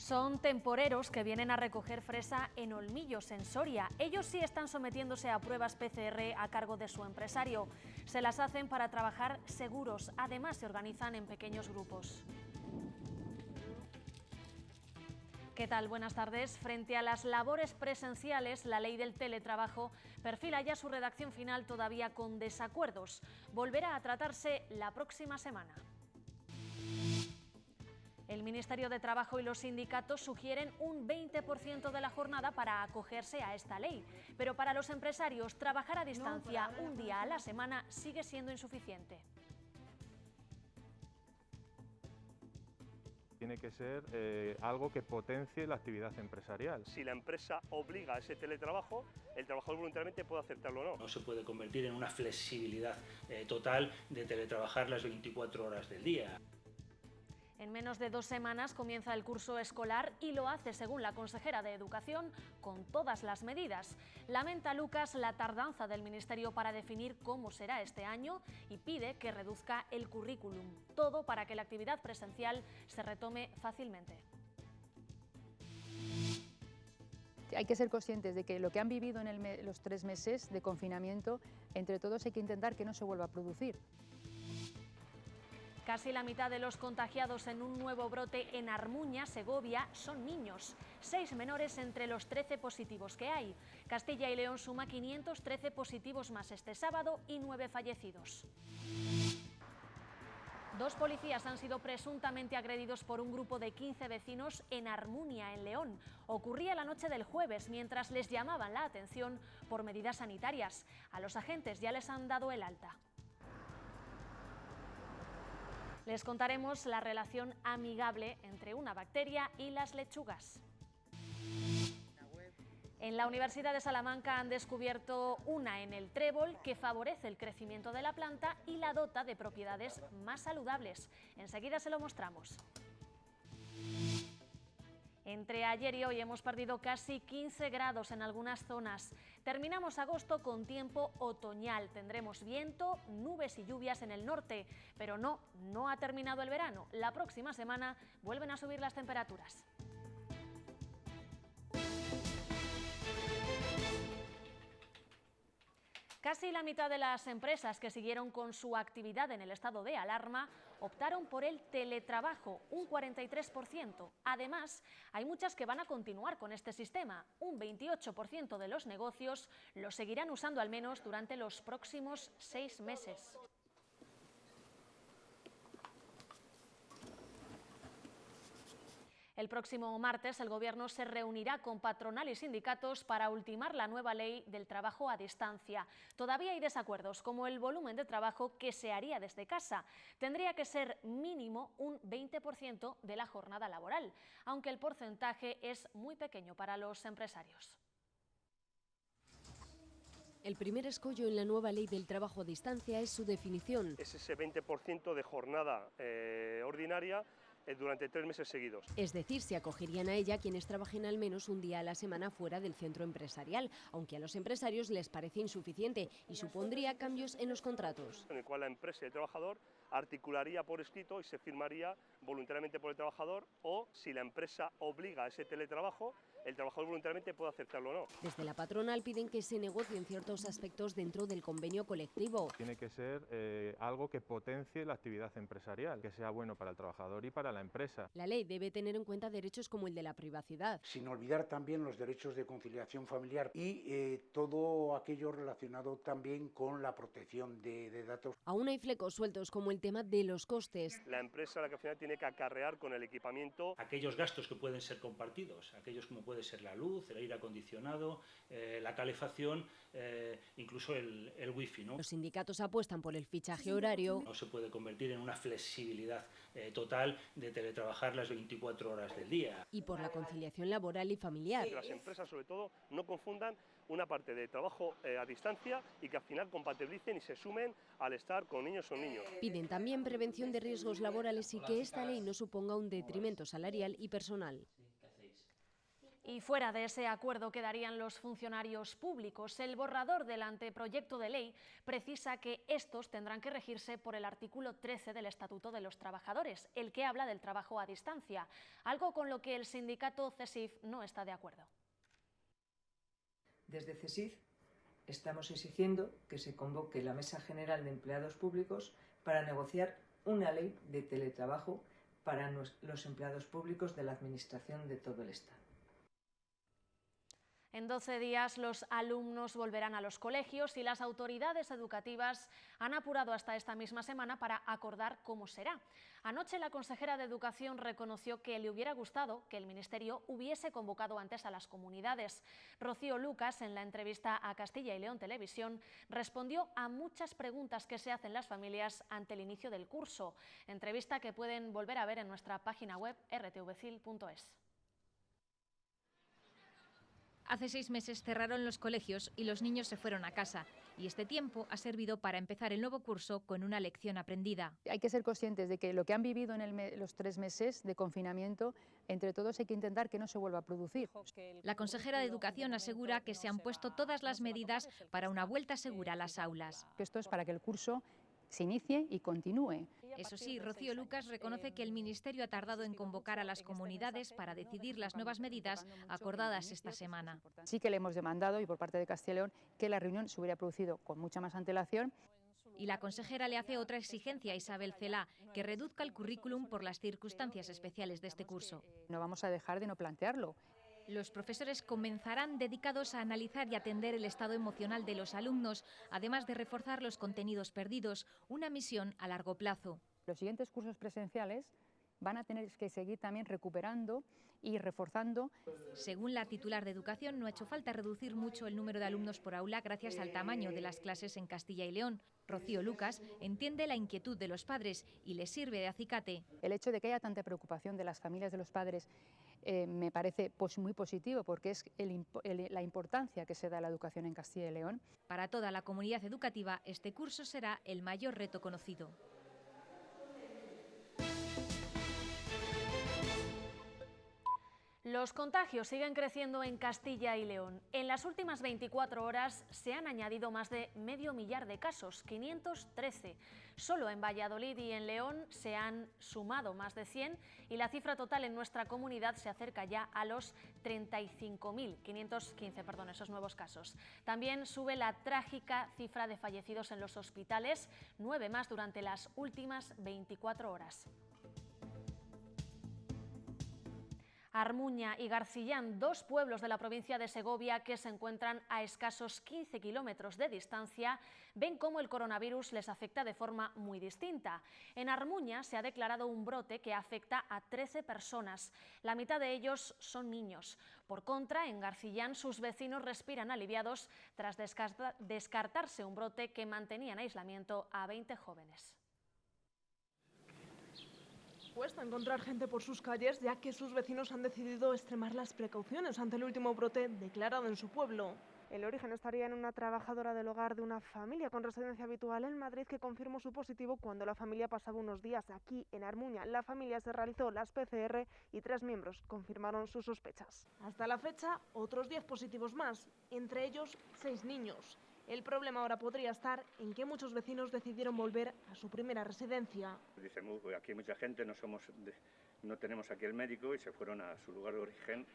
Son temporeros que vienen a recoger fresa en Olmillos, en Soria. Ellos sí están sometiéndose a pruebas PCR a cargo de su empresario. Se las hacen para trabajar seguros. Además, se organizan en pequeños grupos. ¿Qué tal? Buenas tardes. Frente a las labores presenciales, la ley del teletrabajo perfila ya su redacción final todavía con desacuerdos. Volverá a tratarse la próxima semana. El Ministerio de Trabajo y los sindicatos sugieren un 20% de la jornada para acogerse a esta ley. Pero para los empresarios, trabajar a distancia un día a la semana sigue siendo insuficiente. Tiene que ser algo que potencie la actividad empresarial. Si la empresa obliga a ese teletrabajo, el trabajador voluntariamente puede aceptarlo o no. No se puede convertir en una flexibilidad total de teletrabajar las 24 horas del día. En menos de 2 semanas comienza el curso escolar y lo hace, según la consejera de Educación, con todas las medidas. Lamenta Lucas la tardanza del Ministerio para definir cómo será este año y pide que reduzca el currículum. Todo para que la actividad presencial se retome fácilmente. Hay que ser conscientes de que lo que han vivido en los 3 meses de confinamiento, entre todos hay que intentar que no se vuelva a producir. Casi la mitad de los contagiados en un nuevo brote en Armuña, Segovia, son niños. 6 menores entre los 13 positivos que hay. Castilla y León suma 513 positivos más este sábado y 9 fallecidos. 2 policías han sido presuntamente agredidos por un grupo de 15 vecinos en Armuña, en León. Ocurría la noche del jueves, mientras les llamaban la atención por medidas sanitarias. A los agentes ya les han dado el alta. Les contaremos la relación amigable entre una bacteria y las lechugas. En la Universidad de Salamanca han descubierto una en el trébol que favorece el crecimiento de la planta y la dota de propiedades más saludables. Enseguida se lo mostramos. Entre ayer y hoy hemos perdido casi 15 grados en algunas zonas. Terminamos agosto con tiempo otoñal. Tendremos viento, nubes y lluvias en el norte. Pero no ha terminado el verano. La próxima semana vuelven a subir las temperaturas. Casi la mitad de las empresas que siguieron con su actividad en el estado de alarma optaron por el teletrabajo, un 43%. Además, hay muchas que van a continuar con este sistema. Un 28% de los negocios lo seguirán usando al menos durante los próximos 6 meses. El próximo martes el Gobierno se reunirá con patronal y sindicatos para ultimar la nueva ley del trabajo a distancia. Todavía hay desacuerdos, como el volumen de trabajo que se haría desde casa. Tendría que ser mínimo un 20% de la jornada laboral, aunque el porcentaje es muy pequeño para los empresarios. El primer escollo en la nueva ley del trabajo a distancia es su definición. Es ese 20% de jornada ordinaria durante 3 meses seguidos. Es decir, se acogerían a ella quienes trabajen al menos un día a la semana fuera del centro empresarial, aunque a los empresarios les parece insuficiente y supondría cambios en los contratos. En el cual la empresa y el trabajador articularía por escrito y se firmaría voluntariamente por el trabajador, o si la empresa obliga a ese teletrabajo, el trabajador voluntariamente puede aceptarlo o no. Desde la patronal piden que se negocien ciertos aspectos dentro del convenio colectivo. Tiene que ser algo que potencie la actividad empresarial, que sea bueno para el trabajador y para la empresa. La ley debe tener en cuenta derechos como el de la privacidad. Sin olvidar también los derechos de conciliación familiar y todo aquello relacionado también con la protección de datos. Aún hay flecos sueltos como el tema de los costes. La empresa la que al final tiene que acarrear con el equipamiento Aquellos gastos que pueden ser compartidos, aquellos como puede ser la luz, el aire acondicionado, la calefacción, incluso el wifi, ¿no? Los sindicatos apuestan por el fichaje horario. No se puede convertir en una flexibilidad total de teletrabajar las 24 horas del día. Y por la conciliación laboral y familiar. Que las empresas, sobre todo, no confundan una parte de trabajo a distancia y que al final compatibilicen y se sumen al estar con niños o niños. Piden también prevención de riesgos laborales y que esta ley no suponga un detrimento salarial y personal. Y fuera de ese acuerdo quedarían los funcionarios públicos. El borrador del anteproyecto de ley precisa que estos tendrán que regirse por el artículo 13 del Estatuto de los Trabajadores, el que habla del trabajo a distancia, algo con lo que el sindicato CESIF no está de acuerdo. Desde CESIF estamos exigiendo que se convoque la Mesa General de Empleados Públicos para negociar una ley de teletrabajo para los empleados públicos de la Administración de todo el Estado. En 12 días los alumnos volverán a los colegios y las autoridades educativas han apurado hasta esta misma semana para acordar cómo será. Anoche la consejera de Educación reconoció que le hubiera gustado que el Ministerio hubiese convocado antes a las comunidades. Rocío Lucas, en la entrevista a Castilla y León Televisión, respondió a muchas preguntas que se hacen las familias ante el inicio del curso. Entrevista que pueden volver a ver en nuestra página web rtvcil.es. Hace 6 meses cerraron los colegios y los niños se fueron a casa. Y este tiempo ha servido para empezar el nuevo curso con una lección aprendida. Hay que ser conscientes de que lo que han vivido en los 3 meses de confinamiento, entre todos hay que intentar que no se vuelva a producir. La consejera de Educación asegura que se han puesto todas las medidas para una vuelta segura a las aulas. Esto es para que el curso se inicie y continúe. Eso sí, Rocío Lucas reconoce que el Ministerio ha tardado en convocar a las comunidades para decidir las nuevas medidas acordadas esta semana. Sí que le hemos demandado, y por parte de Castilla y León, que la reunión se hubiera producido con mucha más antelación. Y la consejera le hace otra exigencia a Isabel Celaá, que reduzca el currículum por las circunstancias especiales de este curso. No vamos a dejar de no plantearlo. Los profesores comenzarán dedicados a analizar y atender el estado emocional de los alumnos, además de reforzar los contenidos perdidos, una misión a largo plazo. Los siguientes cursos presenciales van a tener que seguir también recuperando y reforzando. Según la titular de Educación, no ha hecho falta reducir mucho el número de alumnos por aula gracias al tamaño de las clases en Castilla y León. Rocío Lucas entiende la inquietud de los padres y les sirve de acicate. El hecho de que haya tanta preocupación de las familias de los padres me parece muy positivo, porque es la importancia que se da a la educación en Castilla y León. Para toda la comunidad educativa, este curso será el mayor reto conocido. Los contagios siguen creciendo en Castilla y León. En las últimas 24 horas se han añadido más de 500.000 de casos, 513. Solo en Valladolid y en León se han sumado más de 100 y la cifra total en nuestra comunidad se acerca ya a los 35.515, esos nuevos casos. También sube la trágica cifra de fallecidos en los hospitales, 9 más durante las últimas 24 horas. Armuña y Garcillán, 2 pueblos de la provincia de Segovia que se encuentran a escasos 15 kilómetros de distancia, ven cómo el coronavirus les afecta de forma muy distinta. En Armuña se ha declarado un brote que afecta a 13 personas. La mitad de ellos son niños. Por contra, en Garcillán sus vecinos respiran aliviados tras descartarse un brote que mantenía en aislamiento a 20 jóvenes. Cuesta encontrar gente por sus calles, ya que sus vecinos han decidido extremar las precauciones ante el último brote declarado en su pueblo. El origen estaría en una trabajadora del hogar de una familia con residencia habitual en Madrid que confirmó su positivo cuando la familia pasaba unos días aquí en Armuña. La familia se realizó las PCR y 3 miembros confirmaron sus sospechas. Hasta la fecha, otros 10 positivos más, entre ellos 6 niños. El problema ahora podría estar en que muchos vecinos decidieron volver a su primera residencia. Dicen, aquí hay mucha gente, no tenemos aquí el médico, y se fueron a su lugar de origen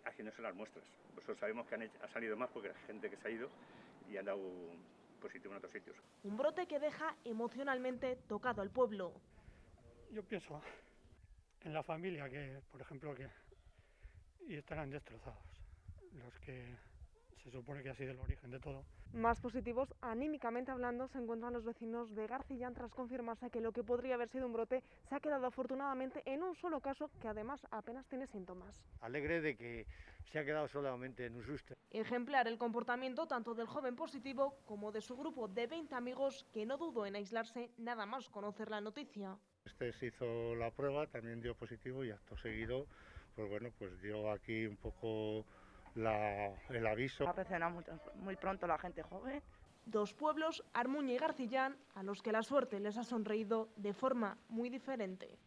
haciéndose las muestras. Nosotros sabemos que ha salido más porque hay gente que se ha ido y han dado positivo en otros sitios. Un brote que deja emocionalmente tocado al pueblo. Yo pienso en la familia que, por ejemplo, y estarán destrozados, los que se supone que ha sido el origen de todo. Más positivos, anímicamente hablando, se encuentran los vecinos de Garcillán tras confirmarse que lo que podría haber sido un brote se ha quedado afortunadamente en un solo caso que además apenas tiene síntomas. Alegre de que se ha quedado solamente en un susto. Ejemplar el comportamiento tanto del joven positivo como de su grupo de 20 amigos que no dudó en aislarse nada más conocer la noticia. Se hizo la prueba, también dio positivo y acto seguido, pues dio aquí un poco el aviso. Ha presionado muy pronto la gente joven. 2 pueblos, Armuña y Garcillán, a los que la suerte les ha sonreído de forma muy diferente.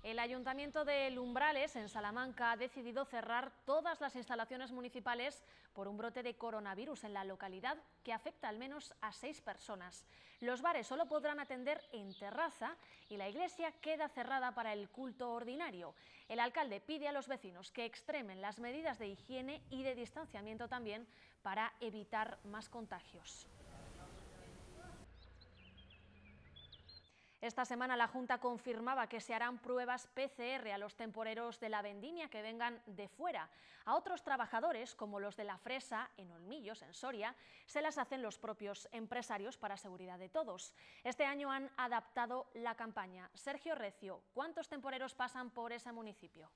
El Ayuntamiento de Lumbrales, en Salamanca, ha decidido cerrar todas las instalaciones municipales por un brote de coronavirus en la localidad que afecta al menos a 6 personas. Los bares solo podrán atender en terraza y la iglesia queda cerrada para el culto ordinario. El alcalde pide a los vecinos que extremen las medidas de higiene y de distanciamiento también para evitar más contagios. Esta semana la Junta confirmaba que se harán pruebas PCR a los temporeros de la vendimia que vengan de fuera. A otros trabajadores, como los de la fresa en Olmillos, en Soria, se las hacen los propios empresarios para seguridad de todos. Este año han adaptado la campaña. Sergio Recio, ¿cuántos temporeros pasan por ese municipio?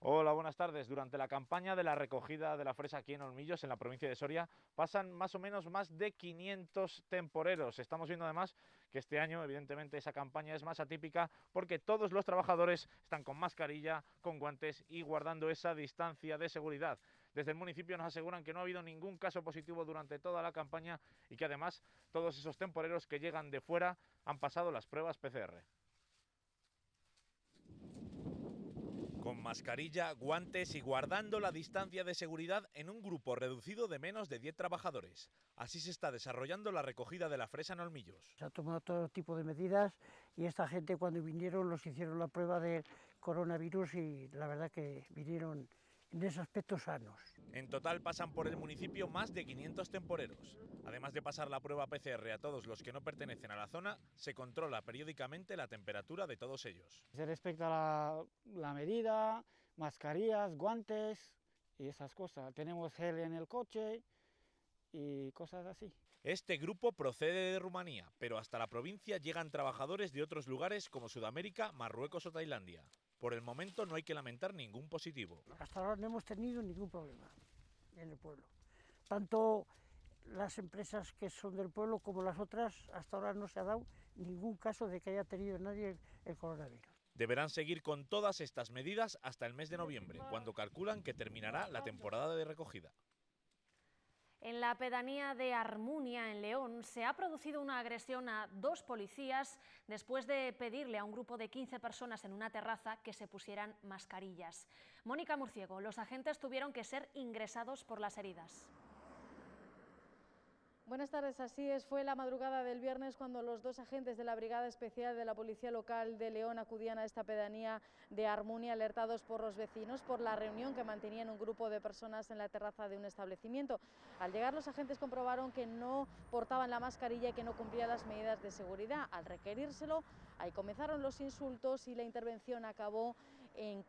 Hola, buenas tardes. Durante la campaña de la recogida de la fresa aquí en Olmillos, en la provincia de Soria, pasan más o menos más de 500 temporeros. Estamos viendo además que este año, evidentemente, esa campaña es más atípica porque todos los trabajadores están con mascarilla, con guantes y guardando esa distancia de seguridad. Desde el municipio nos aseguran que no ha habido ningún caso positivo durante toda la campaña y que además todos esos temporeros que llegan de fuera han pasado las pruebas PCR. Con mascarilla, guantes y guardando la distancia de seguridad en un grupo reducido de menos de 10 trabajadores. Así se está desarrollando la recogida de la fresa en Olmillos. Se ha tomado todo tipo de medidas y esta gente cuando vinieron los hicieron la prueba de coronavirus y la verdad que vinieron en ese aspecto sanos. En total pasan por el municipio más de 500 temporeros. Además de pasar la prueba PCR a todos los que no pertenecen a la zona, se controla periódicamente la temperatura de todos ellos. Se respeta la medida, mascarillas, guantes y esas cosas. Tenemos gel en el coche y cosas así. Este grupo procede de Rumanía, pero hasta la provincia llegan trabajadores de otros lugares como Sudamérica, Marruecos o Tailandia. Por el momento no hay que lamentar ningún positivo. Hasta ahora no hemos tenido ningún problema en el pueblo. Tanto las empresas que son del pueblo como las otras, hasta ahora no se ha dado ningún caso de que haya tenido nadie el coronavirus. Deberán seguir con todas estas medidas hasta el mes de noviembre, cuando calculan que terminará la temporada de recogida. En la pedanía de Armunia, en León, se ha producido una agresión a 2 policías después de pedirle a un grupo de 15 personas en una terraza que se pusieran mascarillas. Mónica Murciego, los agentes tuvieron que ser ingresados por las heridas. Buenas tardes, así es. Fue la madrugada del viernes cuando los 2 agentes de la Brigada Especial de la Policía Local de León acudían a esta pedanía de Armunia alertados por los vecinos por la reunión que mantenían un grupo de personas en la terraza de un establecimiento. Al llegar los agentes comprobaron que no portaban la mascarilla y que no cumplían las medidas de seguridad. Al requerírselo, ahí comenzaron los insultos y la intervención acabó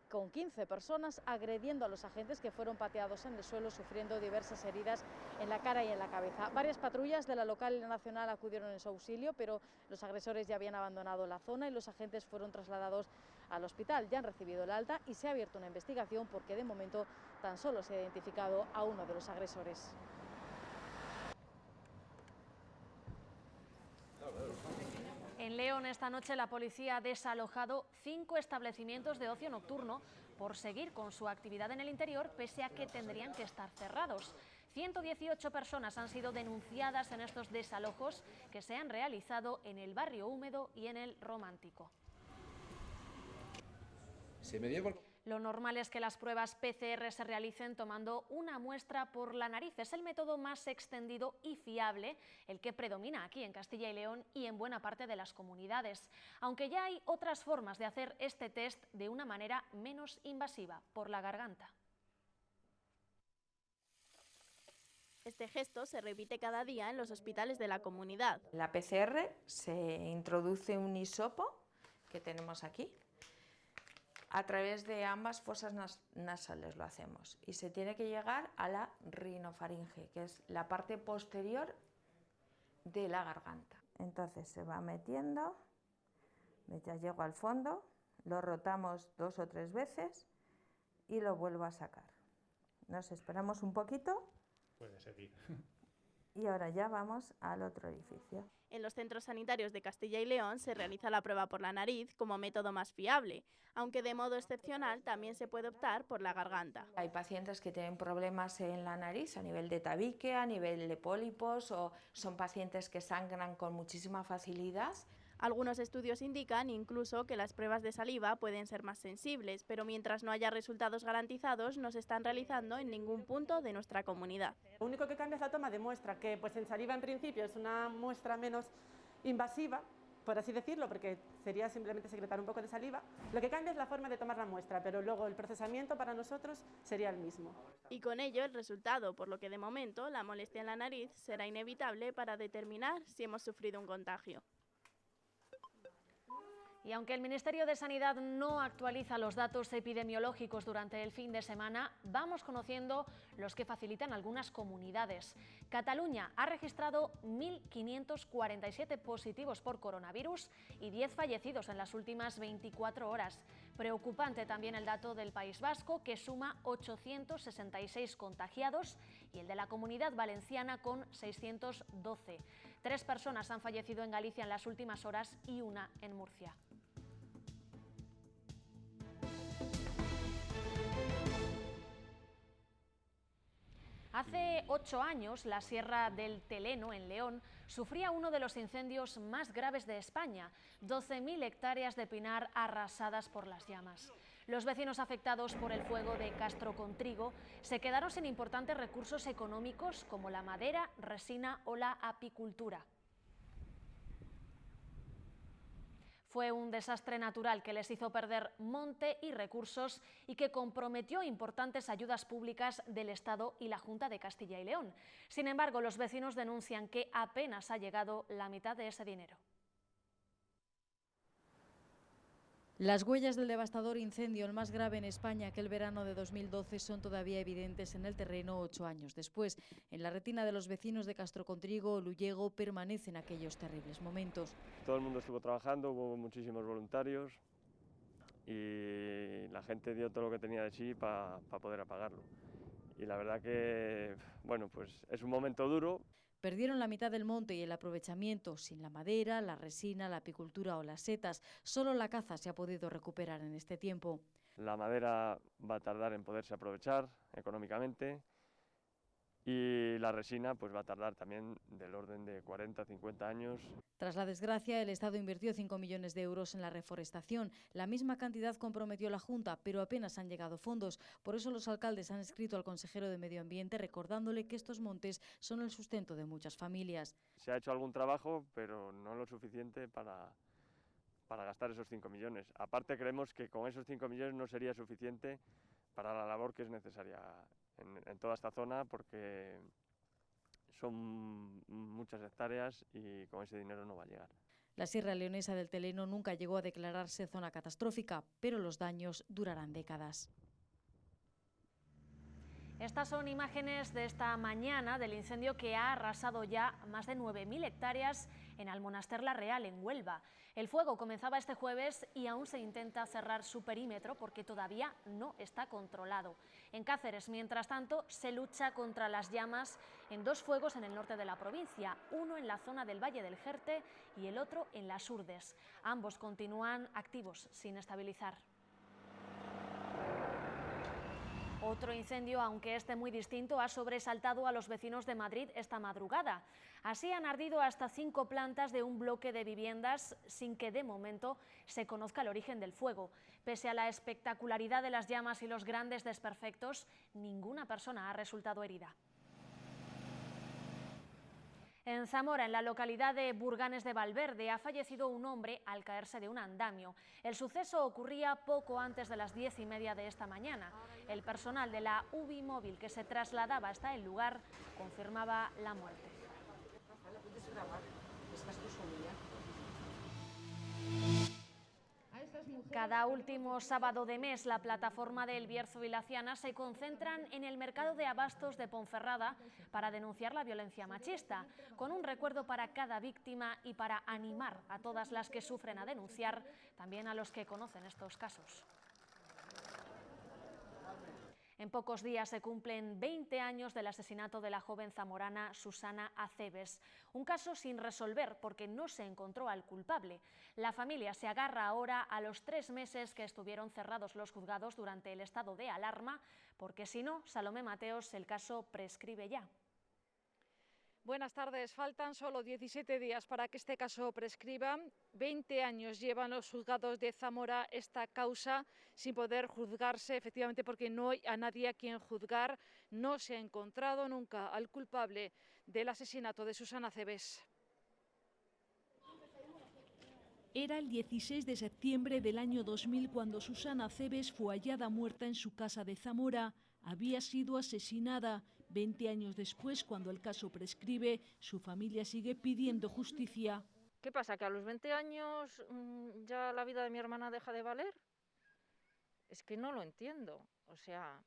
con 15 personas agrediendo a los agentes que fueron pateados en el suelo sufriendo diversas heridas en la cara y en la cabeza. Varias patrullas de la local nacional acudieron en su auxilio, pero los agresores ya habían abandonado la zona y los agentes fueron trasladados al hospital. Ya han recibido el alta y se ha abierto una investigación porque de momento tan solo se ha identificado a uno de los agresores. En León esta noche la policía ha desalojado 5 establecimientos de ocio nocturno por seguir con su actividad en el interior pese a que tendrían que estar cerrados. 118 personas han sido denunciadas en estos desalojos que se han realizado en el Barrio Húmedo y en el Romántico. Lo normal es que las pruebas PCR se realicen tomando una muestra por la nariz. Es el método más extendido y fiable, el que predomina aquí en Castilla y León y en buena parte de las comunidades. Aunque ya hay otras formas de hacer este test de una manera menos invasiva, por la garganta. Este gesto se repite cada día en los hospitales de la comunidad. La PCR se introduce un hisopo que tenemos aquí. A través de ambas fosas nasales lo hacemos y se tiene que llegar a la rinofaringe, que es la parte posterior de la garganta. Entonces se va metiendo, ya llego al fondo, lo rotamos 2 o 3 veces y lo vuelvo a sacar. Nos esperamos un poquito. Puede seguir. Y ahora ya vamos al otro orificio. En los centros sanitarios de Castilla y León se realiza la prueba por la nariz como método más fiable, aunque de modo excepcional también se puede optar por la garganta. Hay pacientes que tienen problemas en la nariz a nivel de tabique, a nivel de pólipos, o son pacientes que sangran con muchísima facilidad. Algunos estudios indican incluso que las pruebas de saliva pueden ser más sensibles, pero mientras no haya resultados garantizados no se están realizando en ningún punto de nuestra comunidad. Lo único que cambia es la toma de muestra, que pues en saliva en principio es una muestra menos invasiva, por así decirlo, porque sería simplemente secretar un poco de saliva. Lo que cambia es la forma de tomar la muestra, pero luego el procesamiento para nosotros sería el mismo. Y con ello el resultado, por lo que de momento la molestia en la nariz será inevitable para determinar si hemos sufrido un contagio. Y aunque el Ministerio de Sanidad no actualiza los datos epidemiológicos durante el fin de semana, vamos conociendo los que facilitan algunas comunidades. Cataluña ha registrado 1.547 positivos por coronavirus y 10 fallecidos en las últimas 24 horas. Preocupante también el dato del País Vasco, que suma 866 contagiados, y el de la Comunidad Valenciana con 612. 3 personas han fallecido en Galicia en las últimas horas y una en Murcia. Hace 8 años, la Sierra del Teleno, en León, sufría uno de los incendios más graves de España, 12.000 hectáreas de pinar arrasadas por las llamas. Los vecinos afectados por el fuego de Castrocontrigo se quedaron sin importantes recursos económicos como la madera, resina o la apicultura. Fue un desastre natural que les hizo perder monte y recursos y que comprometió importantes ayudas públicas del Estado y la Junta de Castilla y León. Sin embargo, los vecinos denuncian que apenas ha llegado la mitad de ese dinero. Las huellas del devastador incendio, el más grave en España aquel verano de 2012, son todavía evidentes en el terreno 8 años después. En la retina de los vecinos de Castrocontrigo o Llullego permanecen aquellos terribles momentos. Todo el mundo estuvo trabajando, hubo muchísimos voluntarios y la gente dio todo lo que tenía de sí para poder apagarlo. Y la verdad que, bueno, pues es un momento duro. Perdieron la mitad del monte y el aprovechamiento. Sin la madera, la resina, la apicultura o las setas, solo la caza se ha podido recuperar en este tiempo. La madera va a tardar en poderse aprovechar económicamente y la resina pues va a tardar también del orden de 40 o 50 años. Tras la desgracia, el Estado invirtió 5 millones de euros en la reforestación. La misma cantidad comprometió la Junta, pero apenas han llegado fondos. Por eso los alcaldes han escrito al consejero de Medio Ambiente recordándole que estos montes son el sustento de muchas familias. Se ha hecho algún trabajo, pero no lo suficiente para gastar esos 5 millones. Aparte, creemos que con esos 5 millones no sería suficiente para la labor que es necesaria en toda esta zona, porque son muchas hectáreas y con ese dinero no va a llegar. La Sierra Leonesa del Teleno nunca llegó a declararse zona catastrófica, pero los daños durarán décadas. Estas son imágenes de esta mañana del incendio que ha arrasado ya más de 9.000 hectáreas en Almonaster la Real, en Huelva. El fuego comenzaba este jueves y aún se intenta cerrar su perímetro porque todavía no está controlado. En Cáceres, mientras tanto, se lucha contra las llamas en 2 fuegos en el norte de la provincia, uno en la zona del Valle del Jerte y el otro en las Urdes. Ambos continúan activos, sin estabilizar. Otro incendio, aunque este muy distinto, ha sobresaltado a los vecinos de Madrid esta madrugada. Así han ardido hasta 5 plantas de un bloque de viviendas sin que de momento se conozca el origen del fuego. Pese a la espectacularidad de las llamas y los grandes desperfectos, ninguna persona ha resultado herida. En Zamora, en la localidad de Burganes de Valverde, ha fallecido un hombre al caerse de un andamio. El suceso ocurría poco antes de las 10:30 de esta mañana. El personal de la UBI móvil que se trasladaba hasta el lugar confirmaba la muerte. Cada último sábado de mes, la plataforma de El Bierzo y la Ciana se concentran en el mercado de abastos de Ponferrada para denunciar la violencia machista, con un recuerdo para cada víctima y para animar a todas las que sufren a denunciar, también a los que conocen estos casos. En pocos días se cumplen 20 años del asesinato de la joven zamorana Susana Acebes. Un caso sin resolver porque no se encontró al culpable. La familia se agarra ahora a los 3 meses que estuvieron cerrados los juzgados durante el estado de alarma, porque si no, Salomé Mateos, el caso prescribe ya. Buenas tardes. Faltan solo 17 días para que este caso prescriba. 20 años llevan los juzgados de Zamora esta causa sin poder juzgarse, efectivamente porque no hay a nadie a quien juzgar. No se ha encontrado nunca al culpable del asesinato de Susana Cebes. Era el 16 de septiembre del año 2000 cuando Susana Cebes fue hallada muerta en su casa de Zamora. Había sido asesinada. 20 años después, cuando el caso prescribe, su familia sigue pidiendo justicia. ¿Qué pasa? ¿Que a los 20 años ya la vida de mi hermana deja de valer? Es que no lo entiendo. O sea,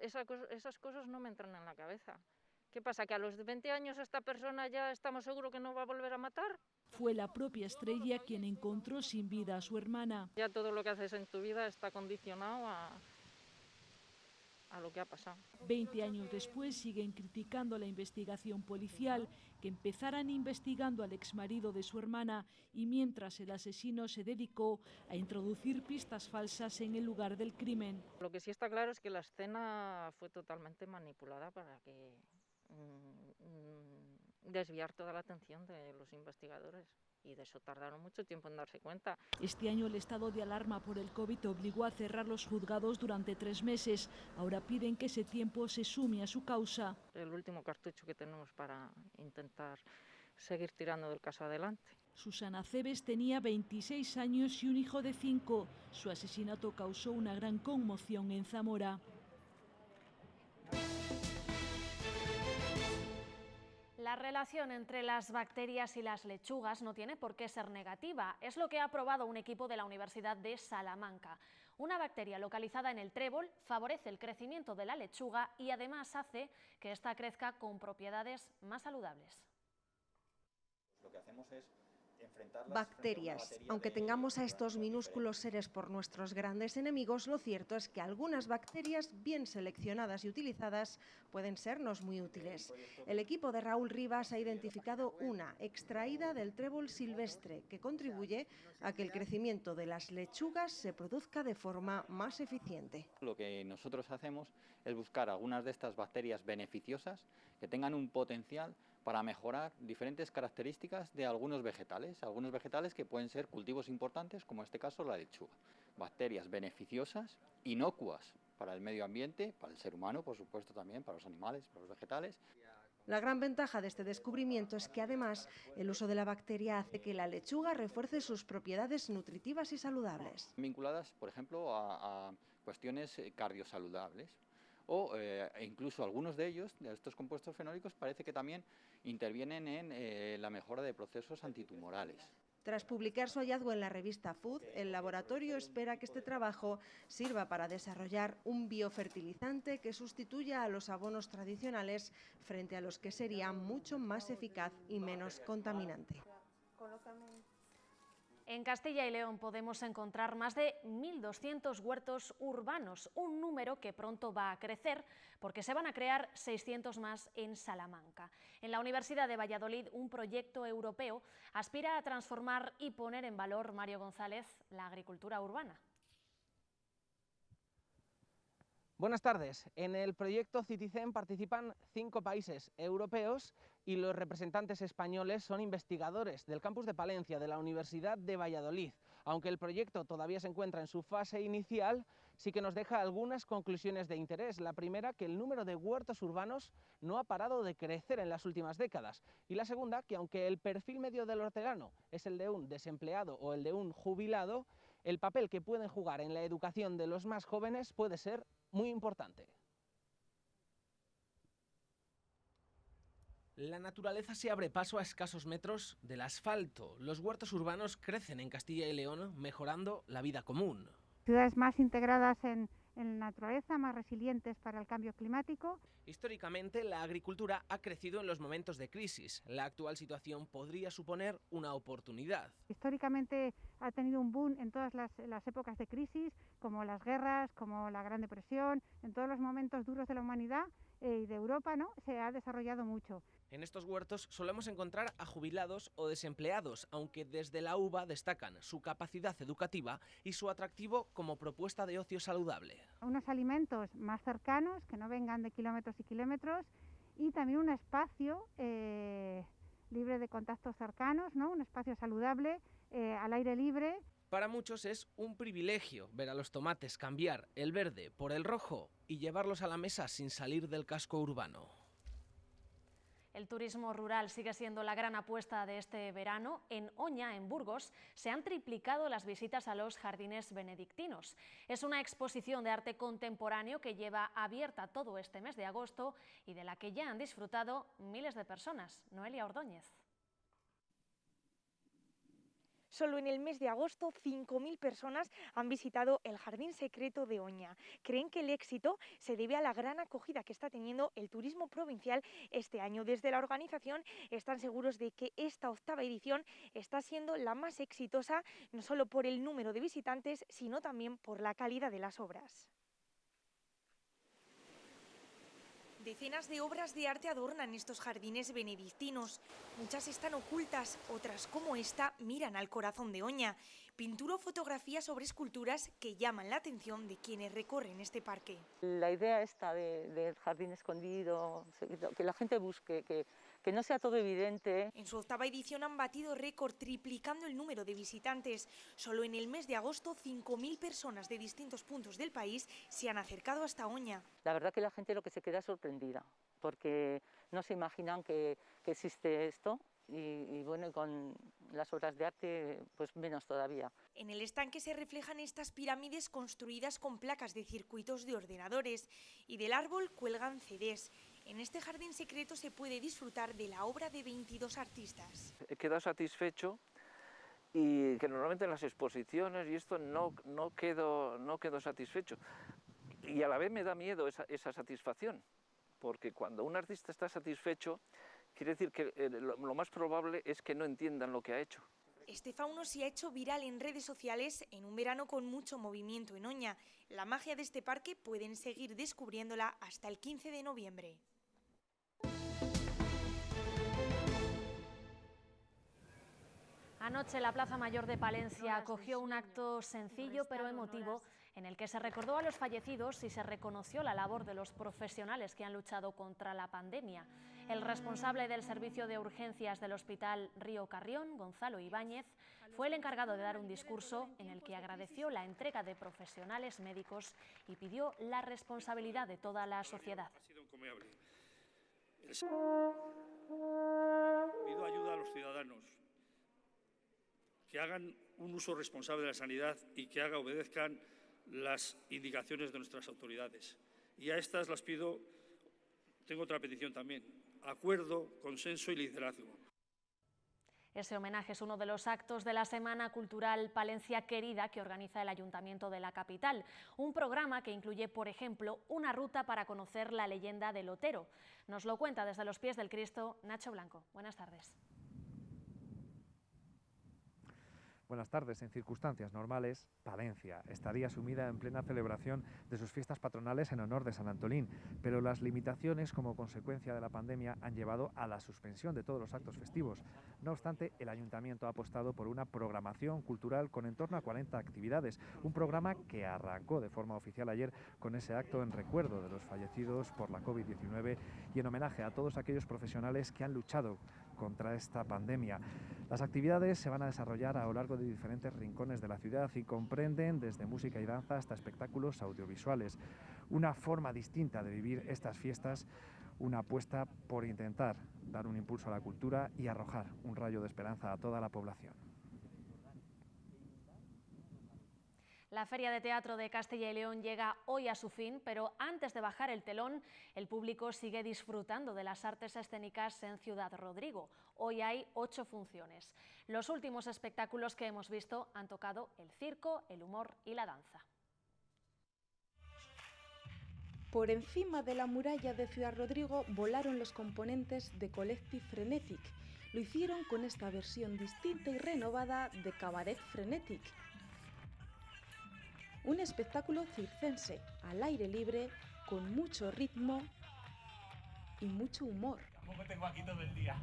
esas cosas no me entran en la cabeza. ¿Qué pasa? ¿Que a los 20 años esta persona ya estamos seguros que no va a volver a matar? Fue la propia Estrella quien encontró sin vida a su hermana. Ya todo lo que haces en tu vida está condicionado a lo que ha pasado. 20 años después siguen criticando la investigación policial, que empezaran investigando al exmarido de su hermana y mientras el asesino se dedicó a introducir pistas falsas en el lugar del crimen. Lo que sí está claro es que la escena fue totalmente manipulada para que desviar toda la atención de los investigadores. Y de eso tardaron mucho tiempo en darse cuenta. Este año el estado de alarma por el COVID obligó a cerrar los juzgados durante 3 meses. Ahora piden que ese tiempo se sume a su causa. El último cartucho que tenemos para intentar seguir tirando del caso adelante. Susana Cebes tenía 26 años y un hijo de 5. Su asesinato causó una gran conmoción en Zamora. La relación entre las bacterias y las lechugas no tiene por qué ser negativa. Es lo que ha probado un equipo de la Universidad de Salamanca. Una bacteria localizada en el trébol favorece el crecimiento de la lechuga y además hace que ésta crezca con propiedades más saludables. Lo que hacemos es bacterias. Aunque tengamos a estos minúsculos seres por nuestros grandes enemigos, lo cierto es que algunas bacterias bien seleccionadas y utilizadas pueden sernos muy útiles. El equipo de Raúl Rivas ha identificado una extraída del trébol silvestre que contribuye a que el crecimiento de las lechugas se produzca de forma más eficiente. Lo que nosotros hacemos es buscar algunas de estas bacterias beneficiosas que tengan un potencial para mejorar diferentes características de algunos vegetales que pueden ser cultivos importantes, como en este caso la lechuga. Bacterias beneficiosas, inocuas para el medio ambiente, para el ser humano, por supuesto también, para los animales, para los vegetales. La gran ventaja de este descubrimiento es que además el uso de la bacteria hace que la lechuga refuerce sus propiedades nutritivas y saludables. Vinculadas, por ejemplo, a cuestiones cardiosaludables. O incluso algunos de ellos, de estos compuestos fenólicos, parece que también intervienen en la mejora de procesos antitumorales. Tras publicar su hallazgo en la revista Food, el laboratorio espera que este trabajo sirva para desarrollar un biofertilizante que sustituya a los abonos tradicionales frente a los que sería mucho más eficaz y menos contaminante. En Castilla y León podemos encontrar más de 1.200 huertos urbanos, un número que pronto va a crecer porque se van a crear 600 más en Salamanca. En la Universidad de Valladolid, un proyecto europeo aspira a transformar y poner en valor, Mario González, la agricultura urbana. Buenas tardes. En el proyecto Citizen participan 5 países europeos y los representantes españoles son investigadores del campus de Palencia de la Universidad de Valladolid. Aunque el proyecto todavía se encuentra en su fase inicial, sí que nos deja algunas conclusiones de interés. La primera, que el número de huertos urbanos no ha parado de crecer en las últimas décadas. Y la segunda, que aunque el perfil medio del hortelano es el de un desempleado o el de un jubilado, el papel que pueden jugar en la educación de los más jóvenes puede ser muy importante. La naturaleza se abre paso a escasos metros del asfalto. Los huertos urbanos crecen en Castilla y León, mejorando la vida común. Ciudades más integradas en la naturaleza, más resilientes para el cambio climático. Históricamente, la agricultura ha crecido en los momentos de crisis. La actual situación podría suponer una oportunidad. Históricamente ha tenido un boom en todas las épocas de crisis, como las guerras, como la Gran Depresión, en todos los momentos duros de la humanidad y de Europa, ¿no? Se ha desarrollado mucho. En estos huertos solemos encontrar a jubilados o desempleados, aunque desde la UVA destacan su capacidad educativa y su atractivo como propuesta de ocio saludable. Unos alimentos más cercanos, que no vengan de kilómetros y kilómetros, y también un espacio libre de contactos cercanos, ¿no? Un espacio saludable, al aire libre. Para muchos es un privilegio ver a los tomates cambiar el verde por el rojo y llevarlos a la mesa sin salir del casco urbano. El turismo rural sigue siendo la gran apuesta de este verano. En Oña, en Burgos, se han triplicado las visitas a los jardines benedictinos. Es una exposición de arte contemporáneo que lleva abierta todo este mes de agosto y de la que ya han disfrutado miles de personas. Noelia Ordóñez. Solo en el mes de agosto 5.000 personas han visitado el Jardín Secreto de Oña. Creen que el éxito se debe a la gran acogida que está teniendo el turismo provincial este año. Desde la organización están seguros de que esta 8ª edición está siendo la más exitosa, no solo por el número de visitantes, sino también por la calidad de las obras. Decenas de obras de arte adornan estos jardines benedictinos. Muchas están ocultas, otras como esta miran al corazón de Oña. Pintura o fotografía sobre esculturas que llaman la atención de quienes recorren este parque. La idea esta del jardín escondido, que la gente busque, que no sea todo evidente. En su 8ª edición han batido récord, triplicando el número de visitantes. Solo en el mes de agosto 5.000 personas de distintos puntos del país se han acercado hasta Oña. La verdad que la gente lo que se queda sorprendida, porque no se imaginan que existe esto. Y bueno, con las obras de arte, pues menos todavía. En el estanque se reflejan estas pirámides construidas con placas de circuitos de ordenadores y del árbol cuelgan CDs. En este jardín secreto se puede disfrutar de la obra de 22 artistas. He quedado satisfecho y que normalmente en las exposiciones y esto no quedo satisfecho. Y a la vez me da miedo esa satisfacción, porque cuando un artista está satisfecho, quiere decir que lo más probable es que no entiendan lo que ha hecho. Este fauno se ha hecho viral en redes sociales en un verano con mucho movimiento en Oña. La magia de este parque pueden seguir descubriéndola hasta el 15 de noviembre. Anoche la Plaza Mayor de Palencia acogió un acto sencillo pero emotivo en el que se recordó a los fallecidos y se reconoció la labor de los profesionales que han luchado contra la pandemia. El responsable del servicio de urgencias del Hospital Río Carrión, Gonzalo Ibáñez, fue el encargado de dar un discurso en el que agradeció la entrega de profesionales médicos y pidió la responsabilidad de toda la sociedad. Ha sido encomiable. Pido ayuda a los ciudadanos, que hagan un uso responsable de la sanidad y que obedezcan las indicaciones de nuestras autoridades. Y a estas las pido, tengo otra petición también, acuerdo, consenso y liderazgo. Ese homenaje es uno de los actos de la Semana Cultural Palencia Querida que organiza el Ayuntamiento de la capital. Un programa que incluye, por ejemplo, una ruta para conocer la leyenda del Otero. Nos lo cuenta desde los pies del Cristo Nacho Blanco. Buenas tardes. Buenas tardes. En circunstancias normales, Palencia estaría sumida en plena celebración de sus fiestas patronales en honor de San Antolín, pero las limitaciones como consecuencia de la pandemia han llevado a la suspensión de todos los actos festivos. No obstante, el Ayuntamiento ha apostado por una programación cultural con en torno a 40 actividades, un programa que arrancó de forma oficial ayer con ese acto en recuerdo de los fallecidos por la COVID-19 y en homenaje a todos aquellos profesionales que han luchado contra esta pandemia. Las actividades se van a desarrollar a lo largo de diferentes rincones de la ciudad y comprenden desde música y danza hasta espectáculos audiovisuales. Una forma distinta de vivir estas fiestas, una apuesta por intentar dar un impulso a la cultura y arrojar un rayo de esperanza a toda la población. La Feria de Teatro de Castilla y León llega hoy a su fin, pero antes de bajar el telón, el público sigue disfrutando de las artes escénicas en Ciudad Rodrigo. Hoy hay 8 funciones. Los últimos espectáculos que hemos visto han tocado el circo, el humor y la danza. Por encima de la muralla de Ciudad Rodrigo volaron los componentes de Collective Frenetic. Lo hicieron con esta versión distinta y renovada de Cabaret Frenetic. Un espectáculo circense, al aire libre, con mucho ritmo y mucho humor. ¿Cómo tengo aquí todo el día?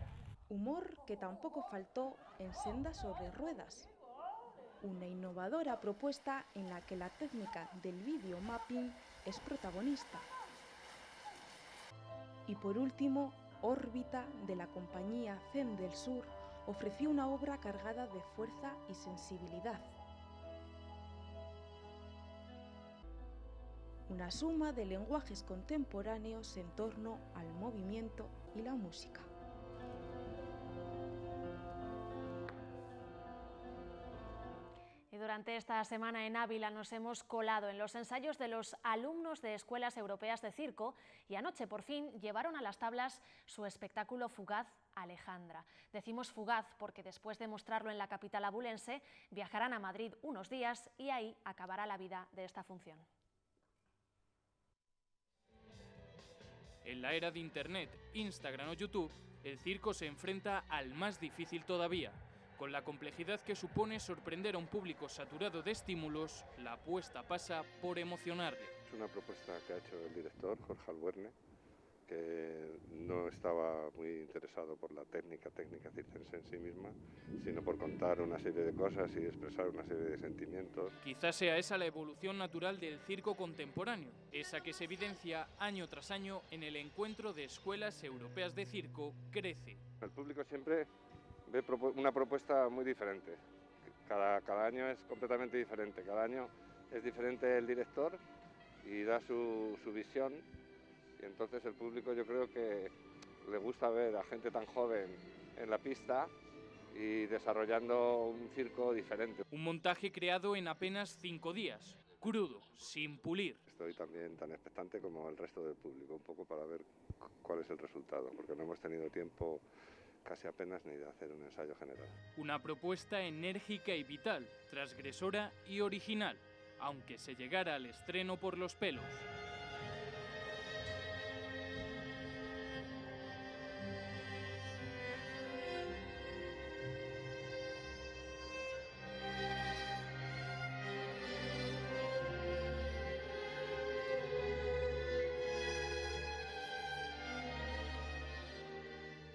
Humor que tampoco faltó en Sendas sobre Ruedas. Una innovadora propuesta en la que la técnica del video mapping es protagonista. Y por último, Órbita, de la compañía Zen del Sur, ofreció una obra cargada de fuerza y sensibilidad. Una suma de lenguajes contemporáneos en torno al movimiento y la música. Y durante esta semana en Ávila nos hemos colado en los ensayos de los alumnos de escuelas europeas de circo y anoche por fin llevaron a las tablas su espectáculo fugaz Alejandra. Decimos fugaz porque después de mostrarlo en la capital abulense viajarán a Madrid unos días y ahí acabará la vida de esta función. En la era de Internet, Instagram o YouTube, el circo se enfrenta al más difícil todavía. Con la complejidad que supone sorprender a un público saturado de estímulos, la apuesta pasa por emocionarle. Es una propuesta que ha hecho el director, Jorge Albuerne, que no estaba muy interesado por la técnica circense en sí misma, sino por contar una serie de cosas y expresar una serie de sentimientos. Quizás sea esa la evolución natural del circo contemporáneo, esa que se evidencia año tras año en el encuentro de escuelas europeas de circo Crece. El público siempre ve una propuesta muy diferente. Cada año es completamente diferente, cada año es diferente el director y da su visión. Y entonces el público yo creo que le gusta ver a gente tan joven en la pista y desarrollando un circo diferente. Un montaje creado en apenas 5 días, crudo, sin pulir. Estoy también tan expectante como el resto del público, un poco para ver cuál es el resultado, porque no hemos tenido tiempo casi apenas ni de hacer un ensayo general. Una propuesta enérgica y vital, transgresora y original, aunque se llegara al estreno por los pelos.